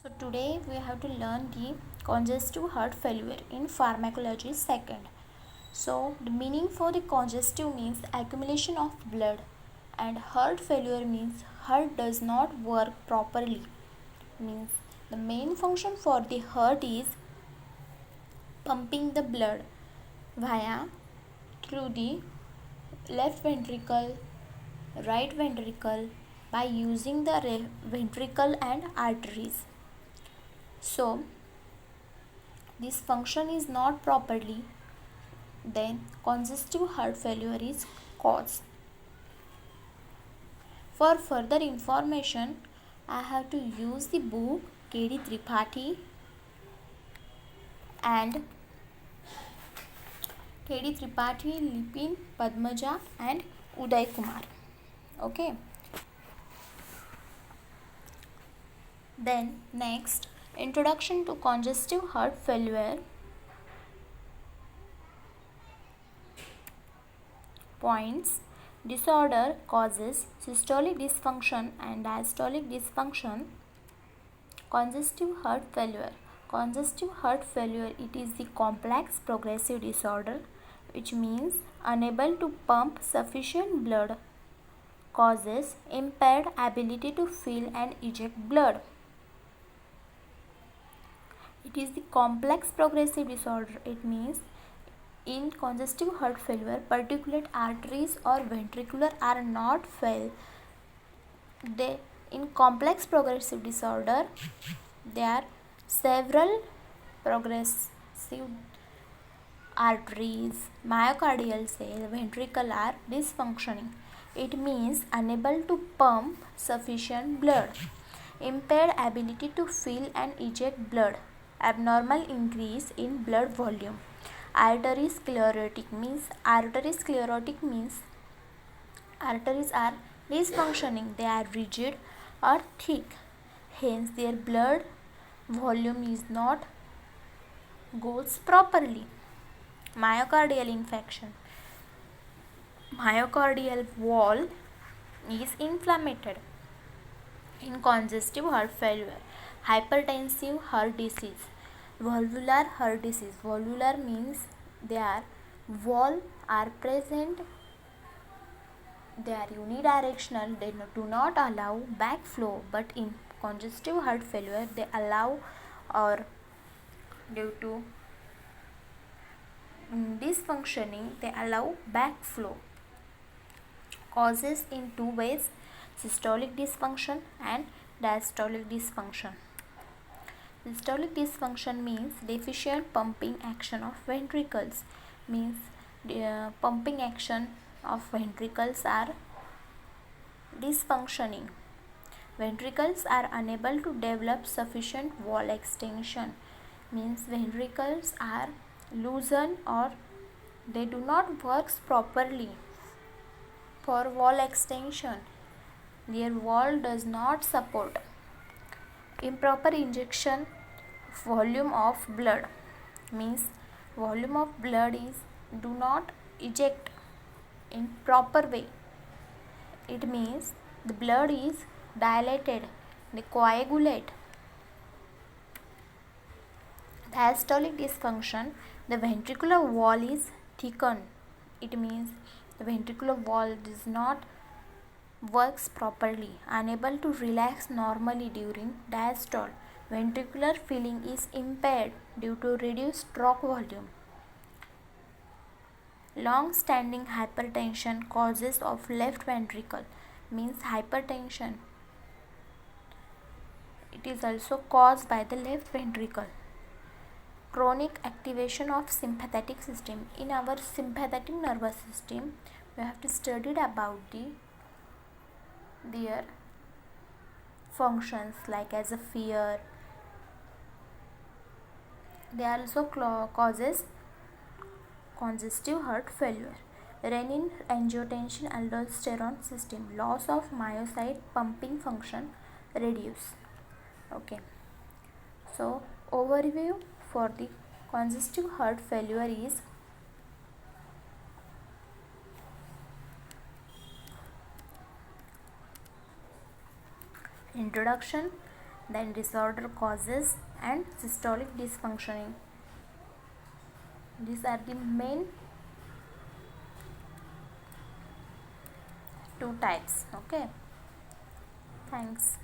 So today we have to learn the congestive heart failure in pharmacology second. So the meaning for the congestive means accumulation of blood, and heart failure means heart does not work properly. Means the main function for the heart is pumping the blood via through the left ventricle, right ventricle by using the ventricle and arteries. So this function is not properly, then congestive heart failure is caused. For further information, I have to use the book K.D. Tripathi and K.D. Tripathi, Lipin, Padmaja and Uday Kumar. Okay. Then next, introduction to congestive heart failure. Points. Disorder causes systolic dysfunction and diastolic dysfunction. Congestive heart failure. Congestive heart failure, it is the complex progressive disorder which means unable to pump sufficient blood, causes impaired ability to fill and eject blood. It is the complex progressive disorder. It means in congestive heart failure, particulate arteries or ventricular are not filled. In complex progressive disorder, there are several progressive arteries, myocardial cell, ventricle are dysfunctioning. It means unable to pump sufficient blood, impaired ability to fill and eject blood, abnormal increase in blood volume. Arteriosclerotic means arteries are dysfunctioning, they are rigid or thick, hence their blood volume is not goes properly. Myocardial infarction, myocardial wall is inflamed. In congestive heart failure, hypertensive heart disease, valvular heart disease. Valvular means their wall are present, they are unidirectional, they do not allow backflow, but in congestive heart failure they allow, or due to dysfunctioning they allow backflow. Causes in two ways: systolic dysfunction and diastolic dysfunction. Systolic dysfunction means deficient pumping action of ventricles, means pumping action of ventricles are dysfunctioning. Ventricles are unable to develop sufficient wall extension, means ventricles are loosened or they do not work properly for wall extension. Their wall does not support. Improper injection volume of blood, means volume of blood is do not eject in proper way. It means the blood is dilated, they coagulate. Diastolic dysfunction, the ventricular wall is thickened. It means the ventricular wall does not works properly, unable to relax normally during diastole. Ventricular filling is impaired due to reduced stroke volume. Long standing hypertension, causes of left ventricle, means hypertension, it is also caused by the left ventricle. Chronic activation of sympathetic system. In our sympathetic nervous system, we have to study about their functions like as a fear. They also causes congestive heart failure. Renin, angiotensin, aldosterone system, loss of myocyte pumping function reduce. Okay, so overview for the congestive heart failure is: introduction, then disorder causes and systolic dysfunctioning. These are the main two types. Okay, thanks.